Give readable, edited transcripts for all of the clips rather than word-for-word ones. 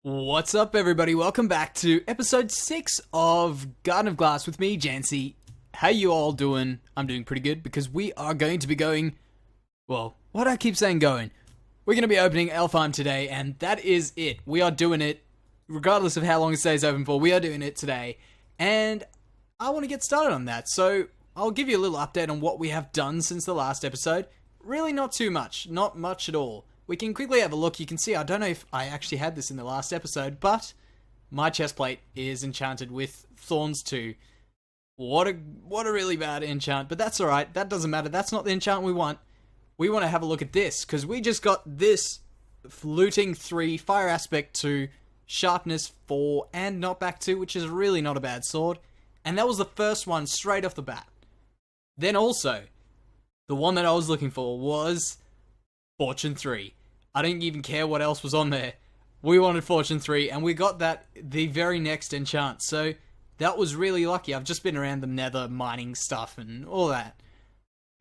What's up, everybody? Welcome back to episode 6 of Garden of Glass with me, Jancy. How you all doing? I'm doing pretty good because we are going to be going... Well, why do I keep saying going? We're going to be opening Alfheim today, and that is it. We are doing it, regardless of how long it stays open for. We are doing it today, and I want to get started on that. So, I'll give you a little update on what we have done since the last episode. Really not too much. Not much at all. We can quickly have a look. You can see, I don't know if I actually had this in the last episode, but my chestplate is enchanted with Thorns 2. What a really bad enchant, but that's alright. That doesn't matter. That's not the enchant we want. We want to have a look at this, because we just got this Looting 3, Fire Aspect 2, Sharpness 4, and Knockback 2, which is really not a bad sword. And that was the first one straight off the bat. Then also, the one that I was looking for was Fortune 3. I didn't even care what else was on there. We wanted Fortune 3, and we got that the very next enchant. So, that was really lucky. I've just been around the nether mining stuff and all that.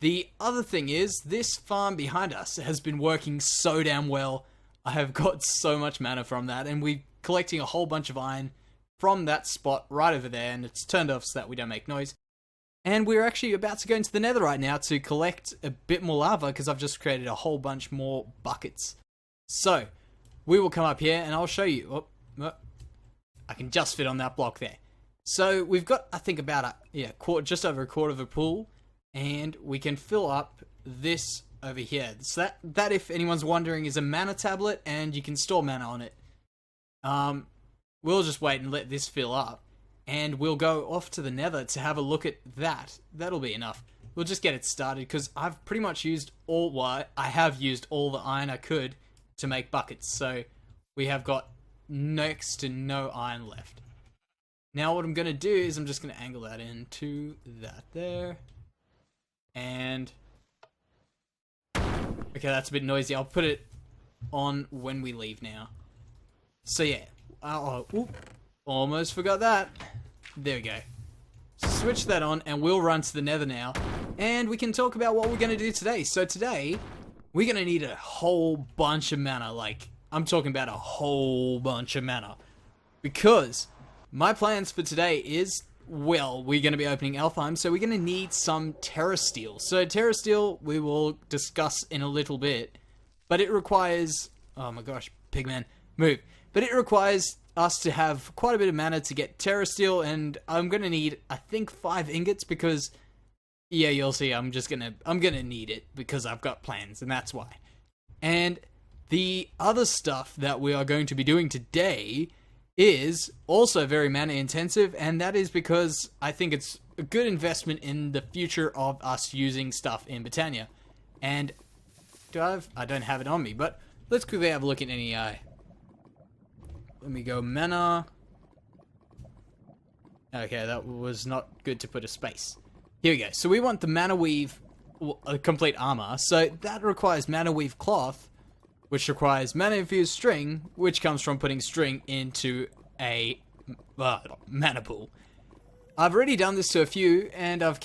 The other thing is, this farm behind us has been working so damn well. I have got so much mana from that, and we're collecting a whole bunch of iron from that spot right over there, and it's turned off so that we don't make noise. And we're actually about to go into the nether right now to collect a bit more lava, because I've just created a whole bunch more buckets. So, we will come up here and I'll show you. I can just fit on that block there. So, we've got, I think, about just over a quarter of a pool, and we can fill up this over here. So that, if anyone's wondering, is a mana tablet, and you can store mana on it. We'll just wait and let this fill up. And we'll go off to the nether to have a look at that. That'll be enough. We'll just get it started, because I've pretty much used I have used all the iron I could to make buckets. So we have got next to no iron left. Now what I'm going to do is I'm just going to angle that into that there. And... okay, that's a bit noisy. I'll put it on when we leave now. So yeah. Almost forgot that. There we go. Switch that on and we'll run to the nether now. And we can talk about what we're going to do today. So today, we're going to need a whole bunch of mana. Like, I'm talking about a whole bunch of mana. Because my plans for today is, well, we're going to be opening Alfheim. So we're going to need some terrasteel. So terrasteel we will discuss in a little bit. But it requires... oh my gosh, pigman, move. But it requires us to have quite a bit of mana to get terrasteel, and I'm gonna need, I think, 5 ingots, because yeah, you'll see, I'm gonna need it because I've got plans, and that's why. And the other stuff that we are going to be doing today is also very mana intensive, and that is because I think it's a good investment in the future of us using stuff in Botania. And I don't have it on me, but let's quickly have a look at any let me go mana. Okay, that was not good to put a space. Here we go. So we want the Manaweave complete armor. So that requires Manaweave cloth, which requires mana infused string, which comes from putting string into a mana pool. I've already done this to a few, and I've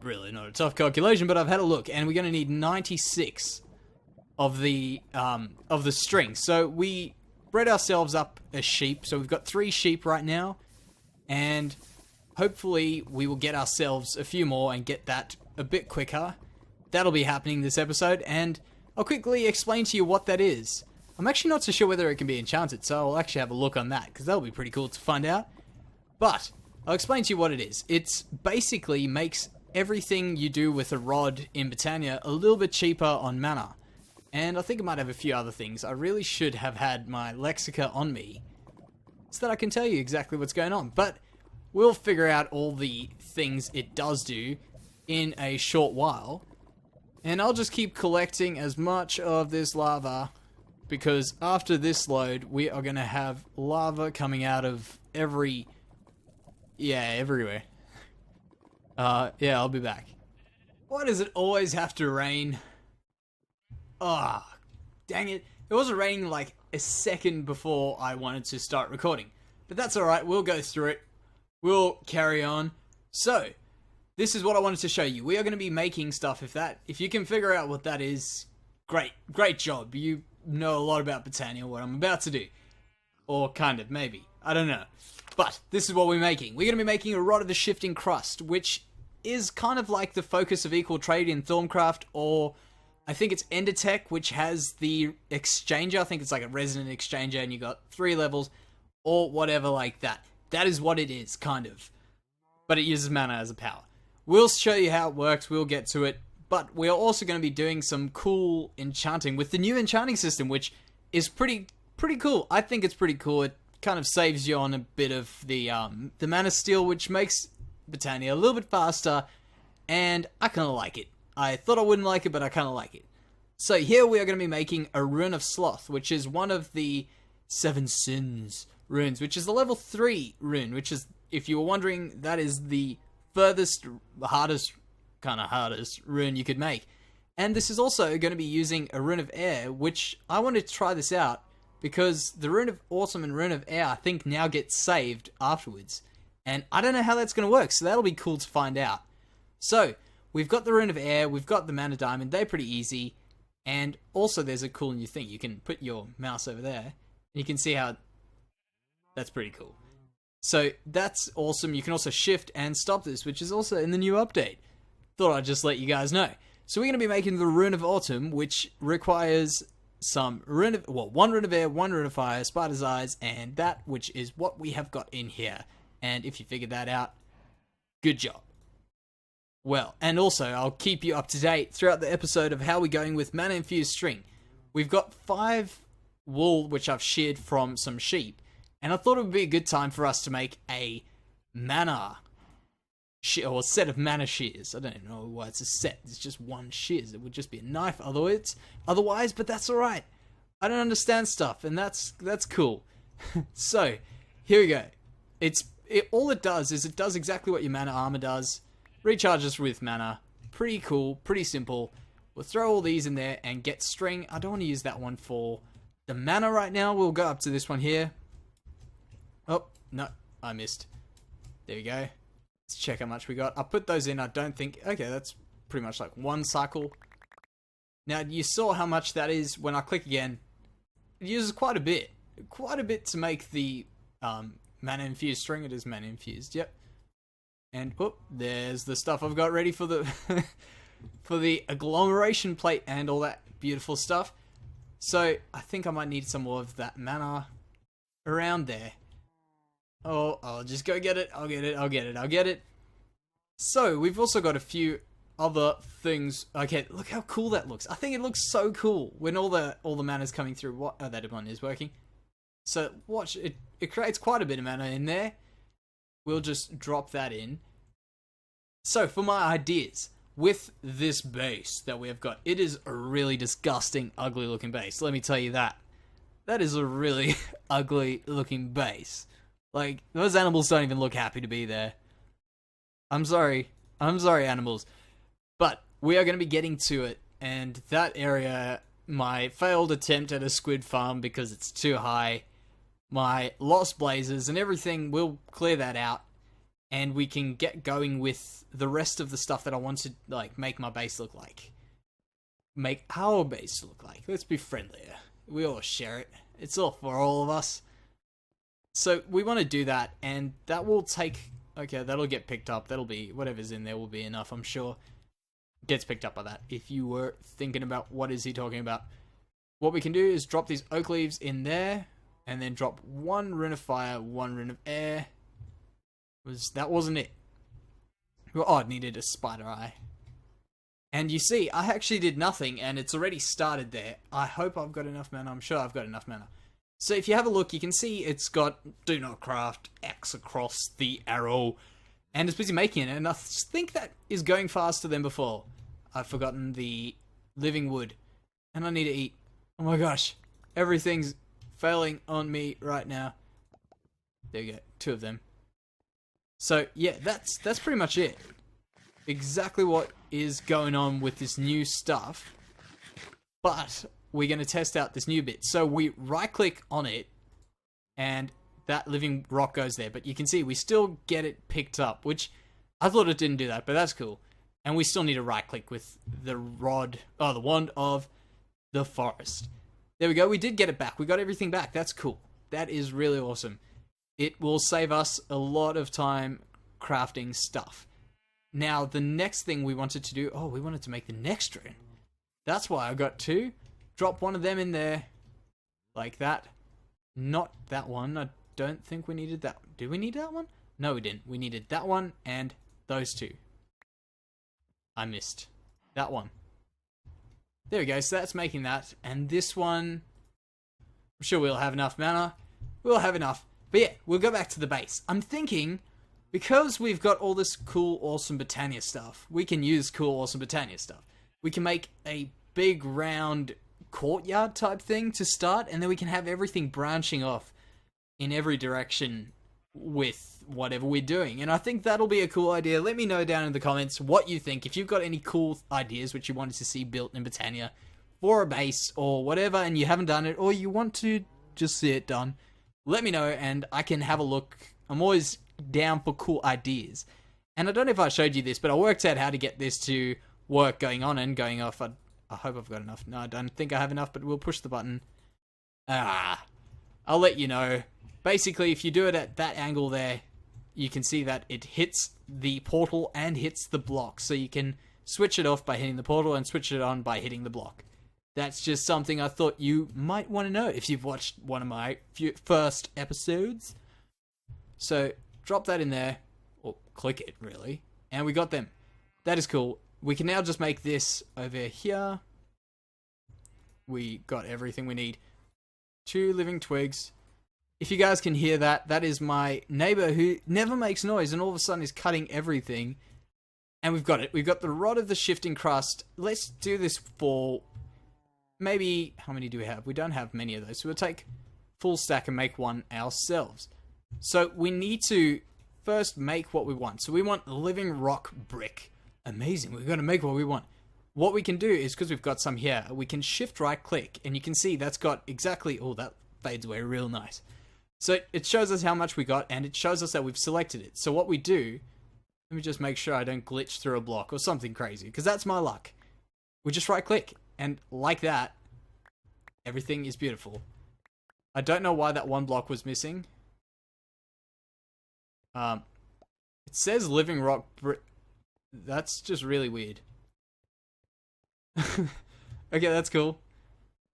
really not a tough calculation, but I've had a look, and we're going to need 96 of the string. So we bred ourselves up a sheep, so we've got 3 sheep right now, and hopefully we will get ourselves a few more and get that a bit quicker. That'll be happening this episode, and I'll quickly explain to you what that is. I'm actually not so sure whether it can be enchanted, so I'll actually have a look on that, because that'll be pretty cool to find out. But I'll explain to you what it is. It's basically makes everything you do with a rod in Botania a little bit cheaper on mana. And I think I might have a few other things. I really should have had my Lexica on me so that I can tell you exactly what's going on. But we'll figure out all the things it does do in a short while. And I'll just keep collecting as much of this lava, because after this load, we are going to have lava coming out of everywhere. Yeah, I'll be back. Why does it always have to rain? Ah, dang it. It wasn't raining like a second before I wanted to start recording. But that's alright, we'll go through it. We'll carry on. So, this is what I wanted to show you. We are going to be making stuff. If you can figure out what that is, great. Great job. You know a lot about Botania, what I'm about to do. Or kind of, maybe. I don't know. But this is what we're making. We're going to be making a Rod of the Shifting Crust, which is kind of like the focus of Equal Trade in Thorncraft, or I think it's Endertech, which has the exchanger. I think it's like a resonant exchanger, and you got 3 levels, or whatever like that. That is what it is, kind of. But it uses mana as a power. We'll show you how it works, we'll get to it, but we're also going to be doing some cool enchanting with the new enchanting system, which is pretty cool. I think it's pretty cool. It kind of saves you on a bit of the mana steal, which makes Botania a little bit faster, and I kind of like it. I thought I wouldn't like it, but I kind of like it. So here we are going to be making a Rune of Sloth, which is one of the 7 Sins runes, which is the level 3 rune, which is, if you were wondering, that is the furthest, hardest rune you could make. And this is also going to be using a Rune of Air, which I wanted to try this out, because the Rune of Autumn and Rune of Air, I think, now get saved afterwards. And I don't know how that's going to work, so that'll be cool to find out. So, we've got the Rune of Air, we've got the Mana Diamond, they're pretty easy. And also there's a cool new thing. You can put your mouse over there, and you can see how that's pretty cool. So, that's awesome. You can also shift and stop this, which is also in the new update. Thought I'd just let you guys know. So we're going to be making the Rune of Autumn, which requires some one Rune of Air, 1 Rune of Fire, Spider's Eyes, and that, which is what we have got in here. And if you figured that out, good job. Well, and also, I'll keep you up to date throughout the episode of how we're going with Mana Infused String. We've got 5 wool, which I've sheared from some sheep, and I thought it would be a good time for us to make a mana or a set of mana shears. I don't know why it's a set. It's just 1 shears. It would just be a knife otherwise, but that's alright. I don't understand stuff, and that's cool. So, here we go. All it does is it does exactly what your mana armor does. Recharges with mana. Pretty cool, pretty simple. We'll throw all these in there and get string. I don't want to use that one for the mana right now. We'll go up to this one here. Oh, no, I missed. There we go. Let's check how much we got. I put those in, I don't think... Okay, that's pretty much like 1 cycle. Now, you saw how much that is when I click again. It uses quite a bit. Quite a bit to make the mana infused string. It is mana infused, yep. And, whoop, there's the stuff I've got ready for the for the agglomeration plate and all that beautiful stuff. So, I think I might need some more of that mana around there. Oh, I'll just go get it. I'll get it. So, we've also got a few other things. Okay, look how cool that looks. I think it looks so cool when all the mana's coming through. Oh, that one is working. So, watch. It creates quite a bit of mana in there. We'll just drop that in. So, for my ideas, with this base that we have got, it is a really disgusting, ugly looking base. Let me tell you that. That is a really ugly looking base. Like, those animals don't even look happy to be there. I'm sorry, animals. But we are going to be getting to it, and that area, my failed attempt at a squid farm because it's too high, my lost blazes and everything, we'll clear that out, and we can get going with the rest of the stuff that I want to, like, make my base look like. Make our base look like. Let's be friendlier. We all share it. It's all for all of us. So we want to do that, and that will take... Okay, that'll get picked up. That'll be... Whatever's in there will be enough, I'm sure. Gets picked up by that. If you were thinking about what is he talking about. What we can do is drop these oak leaves in there, and then drop 1 rune of fire, 1 rune of air. That wasn't it. Oh, it needed a spider eye. And you see, I actually did nothing, and it's already started there. I hope I've got enough mana. I'm sure I've got enough mana. So if you have a look, you can see it's got do not craft X across the arrow, and it's busy making it, and I think that is going faster than before. I've forgotten the living wood, and I need to eat. Oh my gosh, everything's failing on me right now. There you go, 2 of them. So yeah, that's pretty much it. Exactly what is going on with this new stuff, but we're going to test out this new bit. So we right click on it, and that living rock goes there, but you can see we still get it picked up, which I thought it didn't do that, but that's cool. And we still need to right click with the wand of the forest. There we go, we did get it back. We got everything back. That's cool. That is really awesome. It will save us a lot of time crafting stuff. Now, the next thing we wanted to do... Oh, we wanted to make the next drone. That's why I got 2. Drop one of them in there. Like that. Not that one. I don't think we needed that. Do we need that one? No, we didn't. We needed that one and those 2. I missed that one. There we go. So that's making that. And this one... I'm sure we'll have enough mana. We'll have enough. But yeah, we'll go back to the base. I'm thinking... Because we've got all this cool, awesome Botania stuff, we can use cool, awesome Botania stuff. We can make a big, round courtyard type thing to start, and then we can have everything branching off in every direction with whatever we're doing. And I think that'll be a cool idea. Let me know down in the comments what you think. If you've got any cool ideas which you wanted to see built in Botania for a base or whatever, and you haven't done it, or you want to just see it done, let me know, and I can have a look. I'm always down for cool ideas. And I don't know if I showed you this, but I worked out how to get this to work going on and going off. I hope I've got enough. No, I don't think I have enough, but we'll push the button. I'll let you know. Basically, if you do it at that angle there, you can see that it hits the portal and hits the block. So you can switch it off by hitting the portal and switch it on by hitting the block. That's just something I thought you might want to know if you've watched one of my first episodes. So drop that in there, or click it really, and we got them. That is cool. We can now just make this over here. We got everything we need. 2 living twigs. If you guys can hear that, that is my neighbor who never makes noise and all of a sudden is cutting everything. And we've got it. We've got the rod of the shifting crust. Let's do this for maybe... How many do we have? We don't have many of those. So we'll take full stack and make one ourselves. So we need to first make what we want. So we want living rock brick. Amazing. We've got to make what we want. What we can do is, because we've got some here, we can shift right click and you can see that's got exactly... Oh, that fades away real nice. So it shows us how much we got and it shows us that we've selected it. So what we do... Let me just make sure I don't glitch through a block or something crazy, because that's my luck. We just right click and like that, everything is beautiful. I don't know why that one block was missing. It says living rock brick. That's just really weird. Okay, that's cool.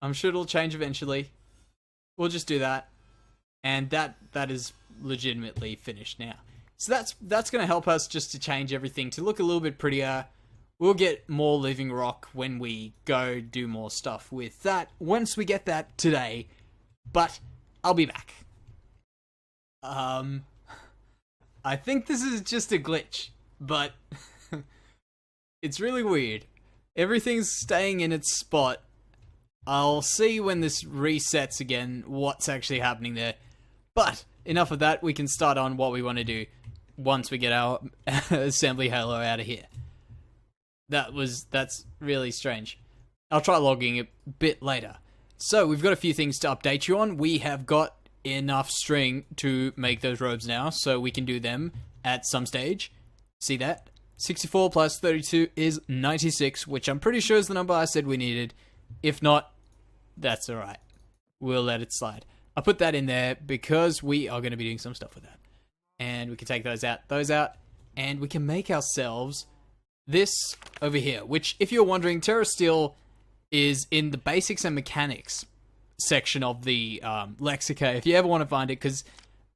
I'm sure it'll change eventually. We'll just do that. And that is legitimately finished now. So that's going to help us just to change everything to look a little bit prettier. We'll get more living rock when we go do more stuff with that. Once we get that today. But I'll be back. I think this is just a glitch, but it's really weird. Everything's staying in its spot. I'll see when this resets again what's actually happening there. But enough of that, we can start on what we want to do once we get our assembly halo out of here. That's really strange. I'll try logging a bit later. So we've got a few things to update you on. We have got enough string to make those robes now, so we can do them at some stage. See that? 64 plus 32 is 96, which I'm pretty sure is the number I said we needed. If not, that's alright. We'll let it slide. I put that in there because we are going to be doing some stuff with that. And we can take those out, and we can make ourselves this over here, which, if you're wondering, terrasteel is in the basics and mechanics section of the lexica, if you ever want to find it, because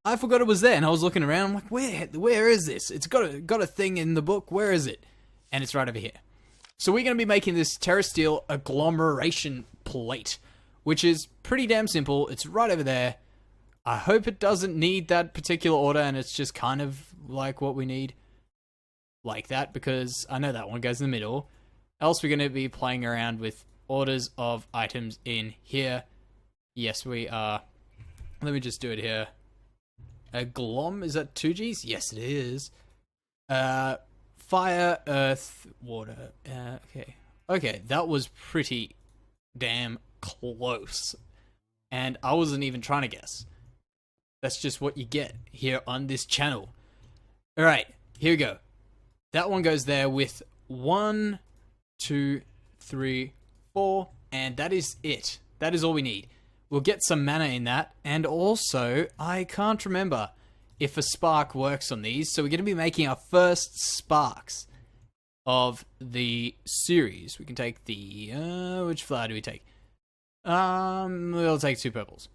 I forgot it was there, and I was looking around, I'm like, where is this? It's got a thing in the book, where is it? And it's right over here. So we're going to be making this terrasteel agglomeration plate, which is pretty damn simple. It's right over there. I hope it doesn't need that particular order, and it's just kind of like what we need. Like that, because I know that one goes in the middle. Else we're going to be playing around with orders of items in here. Yes, we are. Let me just do it here. A glom, is that 2 Gs? Yes, it is. Fire, earth, water. Okay, that was pretty damn close. And I wasn't even trying to guess. That's just what you get here on this channel. Alright, here we go. That one goes there with 1, 2, 3, 4, and that is it. That is all we need. we'll get some mana in that. And also, I can't remember if a spark works on these. So we're going to be making our first sparks of the series. We can take the... which flower do we take? We'll take 2 purples.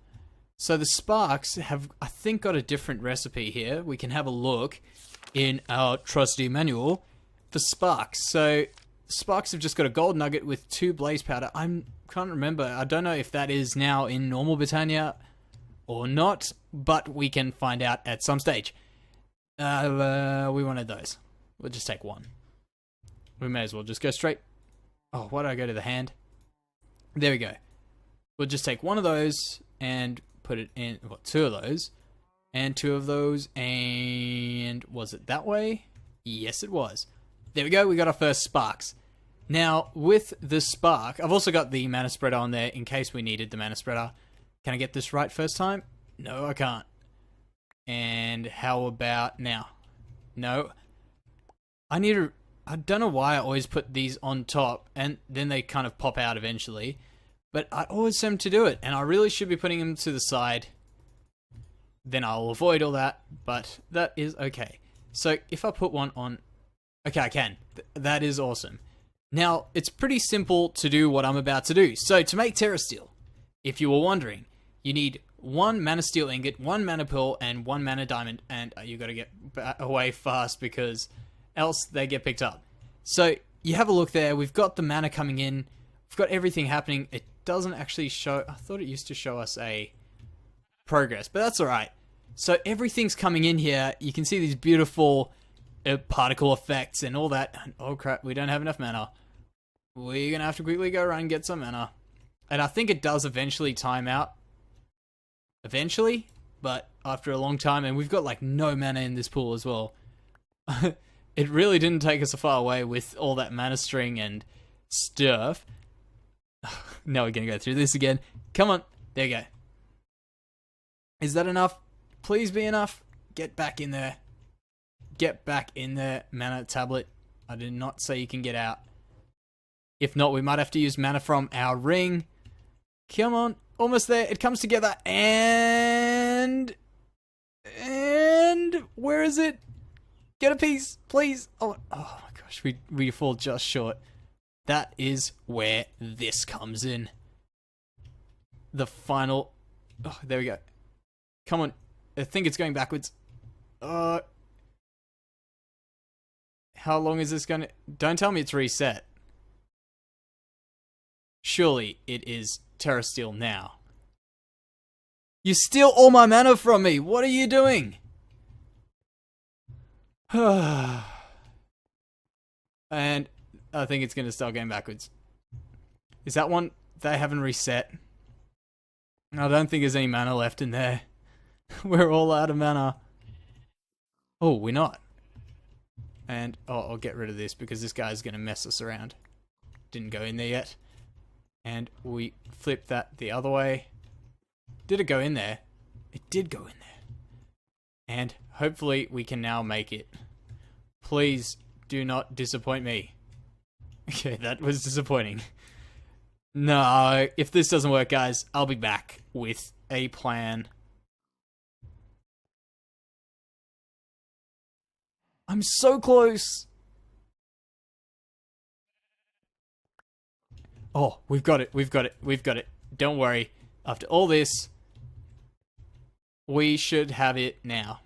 So the sparks have, I think, got a different recipe here. We can have a look in our trusty manual for sparks. So sparks have just got a gold nugget with 2 blaze powder. I can't remember. I don't know if that is now in normal Botania or not, but we can find out at some stage. We wanted those. We'll just take 1. We may as well just go straight. Oh, why did I go to the hand? There we go. We'll just take 1 of those and put it in, 2 of those, and 2 of those, and was it that way? Yes, it was. There we go, we got our first sparks. Now, with the spark, I've also got the mana spreader on there in case we needed the mana spreader. Can I get this right first time? No, I can't. And how about now? No. I don't know why I always put these on top, and then they kind of pop out eventually. But I always seem to do it, and I really should be putting them to the side. Then I'll avoid all that, but that is okay. So if I put one on... Okay, I can. That is awesome. Now, it's pretty simple to do what I'm about to do. So to make terrasteel, if you were wondering, you need 1 mana steel ingot, 1 mana pearl, and 1 mana diamond, and you got to get away fast because else they get picked up. So you have a look there. We've got the mana coming in. We've got everything happening. It doesn't actually show... I thought it used to show us a progress, but that's alright. So everything's coming in here. You can see these beautiful particle effects and all that. And oh crap, we don't have enough mana. We're going to have to quickly go run and get some mana. And I think it does eventually time out. Eventually, but after a long time. And we've got like no mana in this pool as well. It really didn't take us a far away with all that mana string and stuff. Now we're going to go through this again. Come on. There you go. Is that enough? Please be enough. Get back in there. Get back in there. Mana tablet. I did not say you can get out. If not, we might have to use mana from our ring. Come on. Almost there. It comes together. And where is it? Get a piece, please. Oh my gosh. We fall just short. That is where this comes in. The final... Oh, there we go. Come on. I think it's going backwards. How long is this going to... Don't tell me it's reset. Surely it is terrasteel now. You steal all my mana from me. What are you doing? And... I think it's going to start going backwards. Is that one? They haven't reset. I don't think there's any mana left in there. We're all out of mana. Oh, we're not. And, I'll get rid of this because this guy's going to mess us around. Didn't go in there yet. And we flip that the other way. Did it go in there? It did go in there. And hopefully we can now make it. Please do not disappoint me. Okay, that was disappointing. No, if this doesn't work, guys, I'll be back with a plan. I'm so close. Oh, we've got it, we've got it, we've got it. Don't worry. After all this, we should have it now.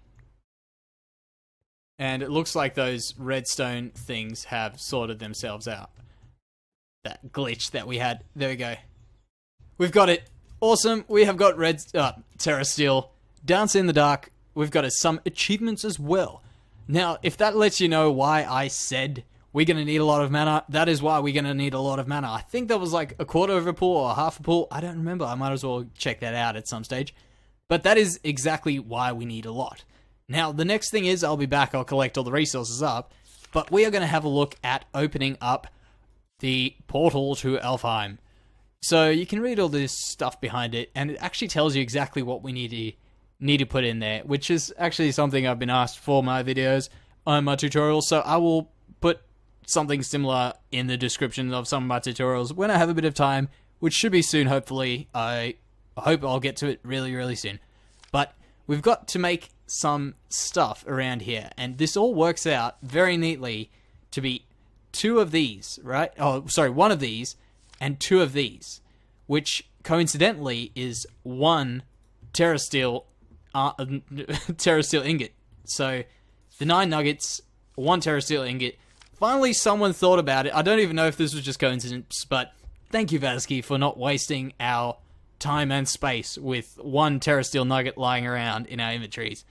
And it looks like those redstone things have sorted themselves out. That glitch that we had. There we go. We've got it. Awesome. We have got terrasteel. Dance in the dark. We've got some achievements as well. Now, if that lets you know why I said we're going to need a lot of mana, that is why we're going to need a lot of mana. I think that was like a quarter of a pool or half a pool. I don't remember. I might as well check that out at some stage. But that is exactly why we need a lot. Now, the next thing is I'll be back. I'll collect all the resources up. But we are going to have a look at opening up the portal to Alfheim. So you can read all this stuff behind it, and it actually tells you exactly what we need to put in there, which is actually something I've been asked for my videos on my tutorials. So I will put something similar in the description of some of my tutorials when I have a bit of time, which should be soon, hopefully. I I hope I'll get to it really, really soon. But we've got to make some stuff around here, and this all works out very neatly to be 2 of these, right? Oh, sorry, 1 of these and 2 of these, which coincidentally is 1 terrasteel terrasteel ingot. So the 9 nuggets, 1 terrasteel ingot. Finally, someone thought about it. I don't even know if this was just coincidence, but thank you, Vasky, for not wasting our time and space with 1 terrasteel nugget lying around in our inventories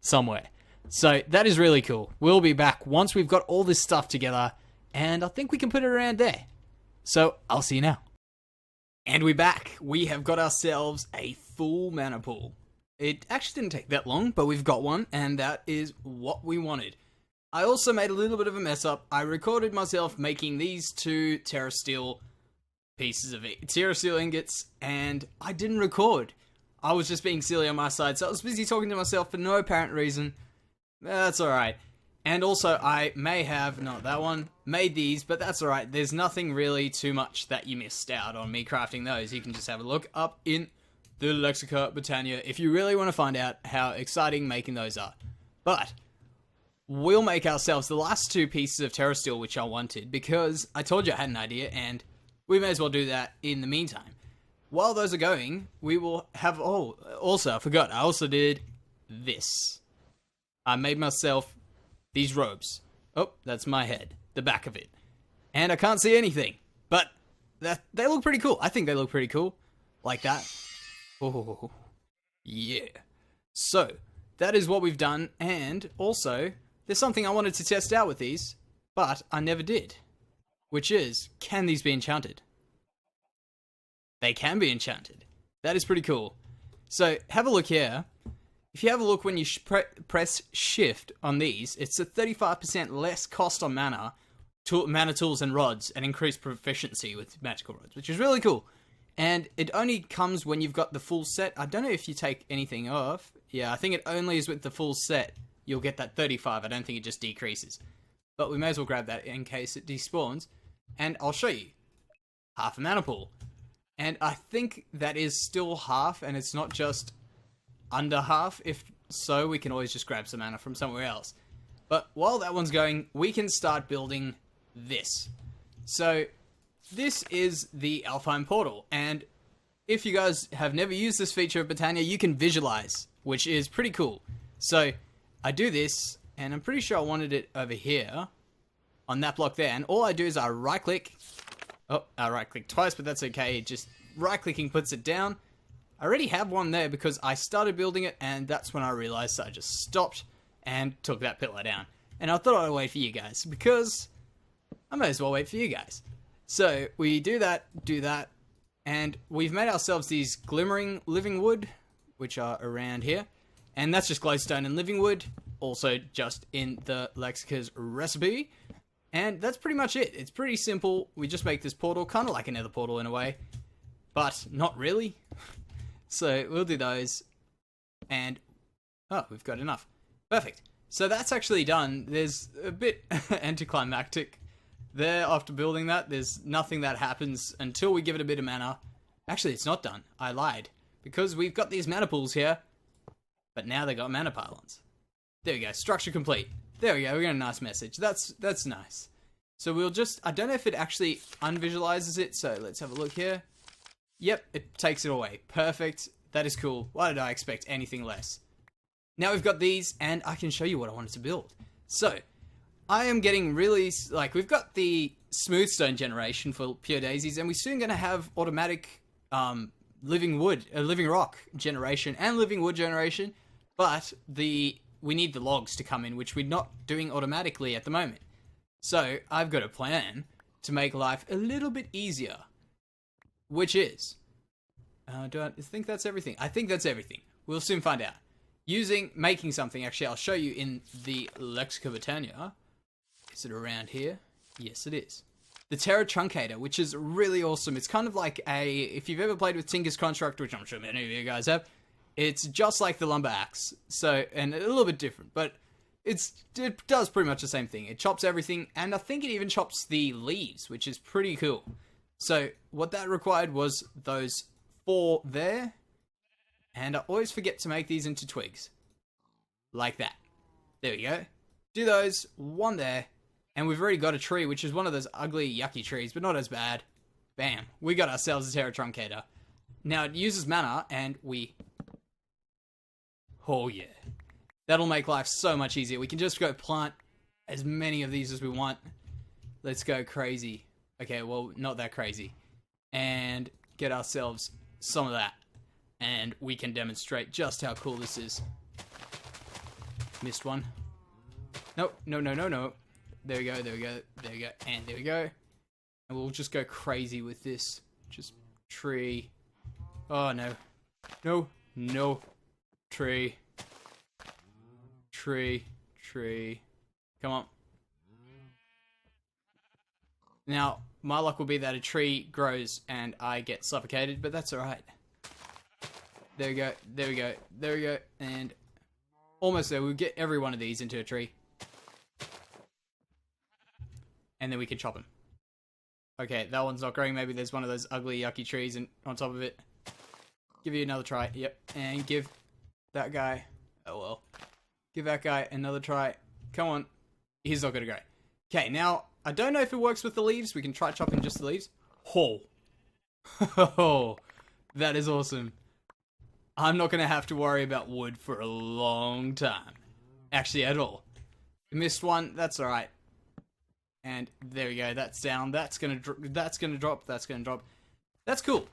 somewhere. So that is really cool. We'll be back once we've got all this stuff together, and I think we can put it around there. So I'll see you now. And we're back. We have got ourselves a full mana pool. It actually didn't take that long, but we've got one, and that is what we wanted. I also made a little bit of a mess up. I recorded myself making these 2 terrasteel pieces of it, terrasteel ingots, and I didn't record. I was just being silly on my side, so I was busy talking to myself for no apparent reason. That's alright. And also, I may have, not that one, made these, but that's alright. There's nothing really too much that you missed out on me crafting those. You can just have a look up in the Lexica Botania if you really want to find out how exciting making those are. But we'll make ourselves the last 2 pieces of terrasteel which I wanted, because I told you I had an idea, and we may as well do that in the meantime. While those are going, we will have... Oh, also, I forgot. I also did this. I made myself these robes. Oh, that's my head. The back of it. And I can't see anything. But they look pretty cool. I think they look pretty cool. Like that. Oh, yeah. So, that is what we've done. And also, there's something I wanted to test out with these, but I never did. Which is, can these be enchanted? They can be enchanted. That is pretty cool. So, have a look here. If you have a look when you press shift on these, it's a 35% less cost on mana tools and rods, and increased proficiency with magical rods, which is really cool. And it only comes when you've got the full set. I don't know if you take anything off. Yeah, I think it only is with the full set you'll get that 35. I don't think it just decreases. But we may as well grab that in case it despawns. And I'll show you. Half a mana pool. And I think that is still half, and it's not just under half. If so, we can always just grab some mana from somewhere else. But while that one's going, we can start building this. So, this is the Alfheim portal, and if you guys have never used this feature of Botania, you can visualize, which is pretty cool. So, I do this, and I'm pretty sure I wanted it over here, on that block there, and all I do is I right-click. Oh, I right-click twice, but that's okay. Just right-clicking puts it down. I already have one there because I started building it, and that's when I realized, so I just stopped and took that pillar down. And I thought I'd wait for you guys, because I may as well wait for you guys. So, we do that, and we've made ourselves these glimmering living wood, which are around here. And that's just glowstone and living wood, also just in the Lexica's recipe. And that's pretty much it. It's pretty simple. We just make this portal, kind of like a nether portal in a way, but not really. So, we'll do those, and, oh, we've got enough. Perfect. So that's actually done. There's a bit anticlimactic there after building that. There's nothing that happens until we give it a bit of mana. Actually, it's not done. I lied. Because we've got these mana pools here, but now they got mana pylons. There we go. Structure complete. There we go. We got a nice message. That's nice. So we'll just... I don't know if it actually unvisualizes it, so let's have a look here. Yep, it takes it away. Perfect. That is cool. Why did I expect anything less? Now we've got these, and I can show you what I wanted to build. So, I am getting really... Like, we've got the smooth stone generation for pure daisies, and we're soon going to have automatic living rock generation and living wood generation, but we need the logs to come in, which we're not doing automatically at the moment. So, I've got a plan to make life a little bit easier, which is... do I think that's everything? I think that's everything. We'll soon find out. Making something, actually, I'll show you in the Lexica Botania. Is it around here? Yes, it is. The Terra Truncator, which is really awesome. It's kind of like if you've ever played with Tinker's Construct, which I'm sure many of you guys have, it's just like the Lumber Axe. So, and a little bit different, but it does pretty much the same thing. It chops everything, and I think it even chops the leaves, which is pretty cool. So, what that required was those 4 there, And I always forget to make these into twigs. Like that. There we go. Do those, one there. And we've already got a tree, which is one of those ugly, yucky trees, but not as bad. Bam. We got ourselves a Terra Truncator. Now, it uses mana, and we... Oh, yeah. That'll make life so much easier. We can just go plant as many of these as we want. Let's go crazy. Okay, well, not that crazy. And get ourselves some of that. And we can demonstrate just how cool this is. Missed one. Nope, no. There we go, and there we go. And we'll just go crazy with this. Just tree. Oh, no. No. Tree. Come on. Now, my luck will be that a tree grows and I get suffocated, but that's alright. There we go. And almost there. We'll get every one of these into a tree. And then we can chop them. Okay, that one's not growing. Maybe there's one of those ugly, yucky trees on top of it. Give you another try. Yep. And give that guy... Oh, well. Give that guy another try. Come on. He's not going to grow. Okay, now, I don't know if it works with the leaves. We can try chopping just the leaves. Oh, that is awesome. I'm not going to have to worry about wood for a long time. Actually, at all. Missed one. That's alright. And there we go. That's down. That's gonna drop. That's gonna drop. That's cool.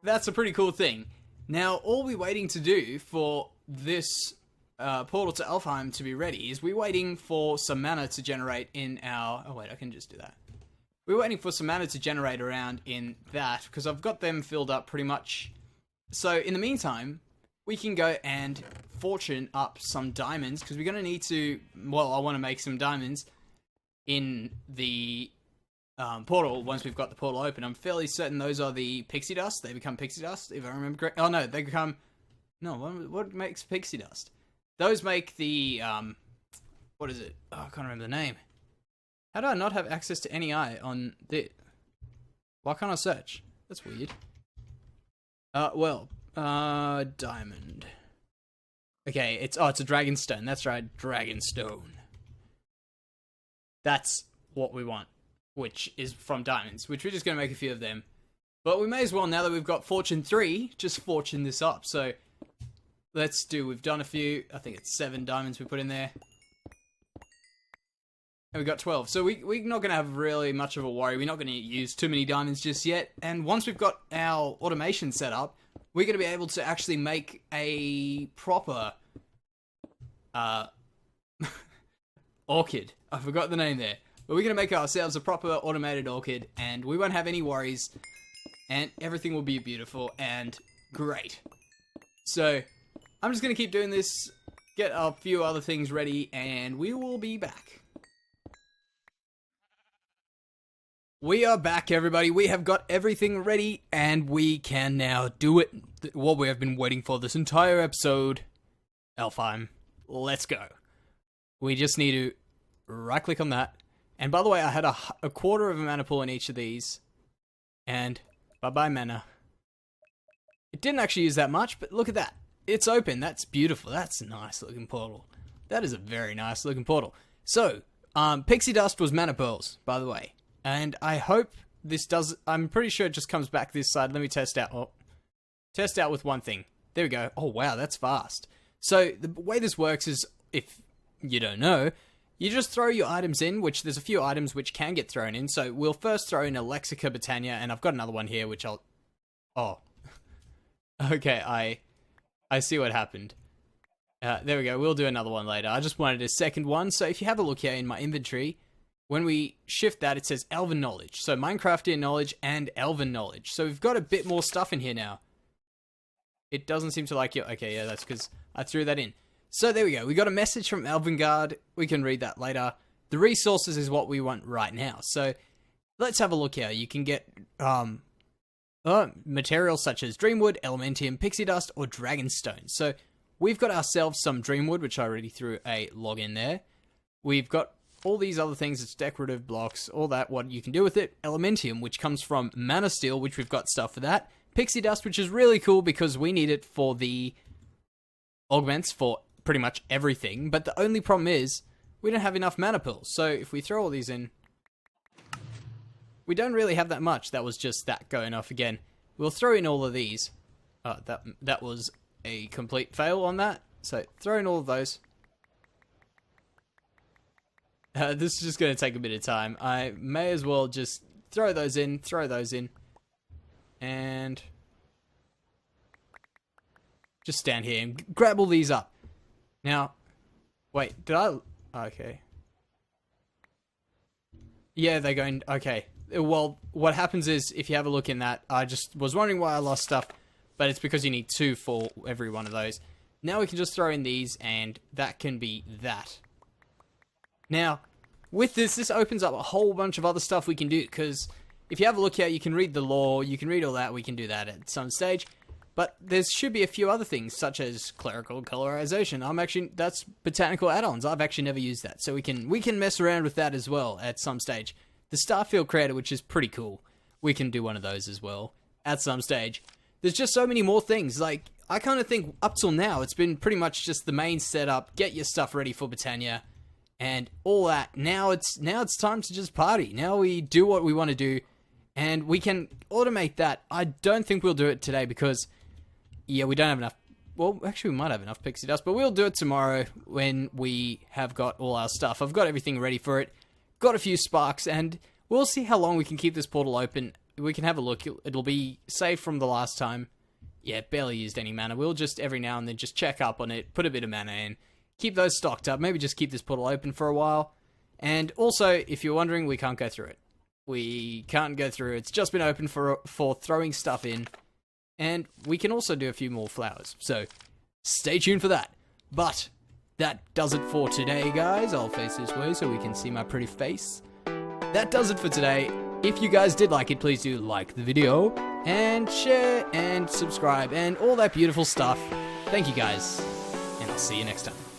That's a pretty cool thing. Now, all we're waiting to do for this portal to Alfheim to be ready is we're waiting for some mana to generate in our... Oh, wait, I can just do that. We're waiting for some mana to generate around in that, because I've got them filled up pretty much. So, in the meantime, we can go and fortune up some diamonds, because we're going to need to... Well, I want to make some diamonds in the portal once we've got the portal open. I'm fairly certain those are the pixie dust. They become pixie dust, if I remember correctly. Oh, no, they become... No, what makes pixie dust? Those make the... What is it? Oh, I can't remember the name. How do I not have access to any eye on this? Why can't I search? That's weird. Diamond. Okay, it's a dragonstone. That's right, dragonstone. That's what we want, which is from diamonds, which we're just going to make a few of them. But we may as well, now that we've got Fortune 3, just fortune this up. So, we've done a few, I think it's 7 diamonds we put in there. And we got 12. So we're not going to have really much of a worry. We're not going to use too many diamonds just yet. And once we've got our automation set up, we're going to be able to actually make a proper orchid. I forgot the name there. But we're going to make ourselves a proper automated orchid, and we won't have any worries, and everything will be beautiful and great. So, I'm just going to keep doing this, get a few other things ready, and we will be back. We are back, everybody. We have got everything ready, and we can now do it. What we have been waiting for this entire episode. Alfheim. Let's go. We just need to right-click on that. And by the way, I had a quarter of a mana pool in each of these. And bye-bye mana. It didn't actually use that much, but look at that. It's open. That's beautiful. That's a nice-looking portal. That is a very nice-looking portal. So, Pixie Dust was mana pearls, by the way. And I hope this does... I'm pretty sure it just comes back this side. Let me test out. Oh, test out with one thing. There we go. Oh, wow, that's fast. So, the way this works is, if you don't know, you just throw your items in, which there's a few items which can get thrown in. So, we'll first throw in a Lexica Botania, and I've got another one here, which I'll... Oh. Okay, I see what happened. There we go. We'll do another one later. I just wanted a second one. So, if you have a look here in my inventory... When we shift that, it says Elven Knowledge. So Minecraftian Knowledge and Elven Knowledge. So we've got a bit more stuff in here now. It doesn't seem to like you. Okay, yeah, that's because I threw that in. So there we go. We got a message from Elvengard. We can read that later. The resources is what we want right now. So let's have a look here. You can get materials such as Dreamwood, Elementium, Pixie Dust, or Dragonstone. So we've got ourselves some Dreamwood, which I already threw a log in there. We've got all these other things, it's decorative blocks, all that, what you can do with it. Elementium, which comes from Mana Steel, which we've got stuff for that. pixie dust, which is really cool because we need it for the augments for pretty much everything. But the only problem is we don't have enough mana pills. So if we throw all these in, we don't really have that much. That was just that going off again. We'll throw in all of these. That was a complete fail on that. So throw in all of those. This is just going to take a bit of time. I may as well just throw those in, and just stand here and grab all these up. Now, wait, did I? Okay. Yeah, they're going, okay. Well, what happens is, if you have a look in that, I just was wondering why I lost stuff, but it's because you need 2 for every one of those. Now we can just throw in these, and that can be that. Now, with this opens up a whole bunch of other stuff we can do, because if you have a look here, you can read the lore, you can read all that, we can do that at some stage, but there should be a few other things, such as clerical colorization. That's botanical add-ons. I've actually never used that, so we can mess around with that as well at some stage. The Starfield Creator, which is pretty cool, we can do one of those as well at some stage. There's just so many more things. Like, I kind of think up till now, it's been pretty much just the main setup, get your stuff ready for Botania, and all that. Now it's time to just party. Now we do what we want to do, and we can automate that. I don't think we'll do it today because, yeah, we don't have enough. Well, actually, we might have enough pixie dust, but we'll do it tomorrow when we have got all our stuff. I've got everything ready for it, got a few sparks, and we'll see how long we can keep this portal open. We can have a look. It'll be saved from the last time. Yeah, barely used any mana. We'll just every now and then just check up on it, put a bit of mana in, keep those stocked up, maybe just keep this portal open for a while. And also, if you're wondering, we can't go through it. We can't go through it. It's just been open for throwing stuff in. And we can also do a few more flowers. So, stay tuned for that. But, that does it for today, guys. I'll face this way so we can see my pretty face. That does it for today. If you guys did like it, please do like the video, and share, and subscribe, and all that beautiful stuff. Thank you guys, and I'll see you next time.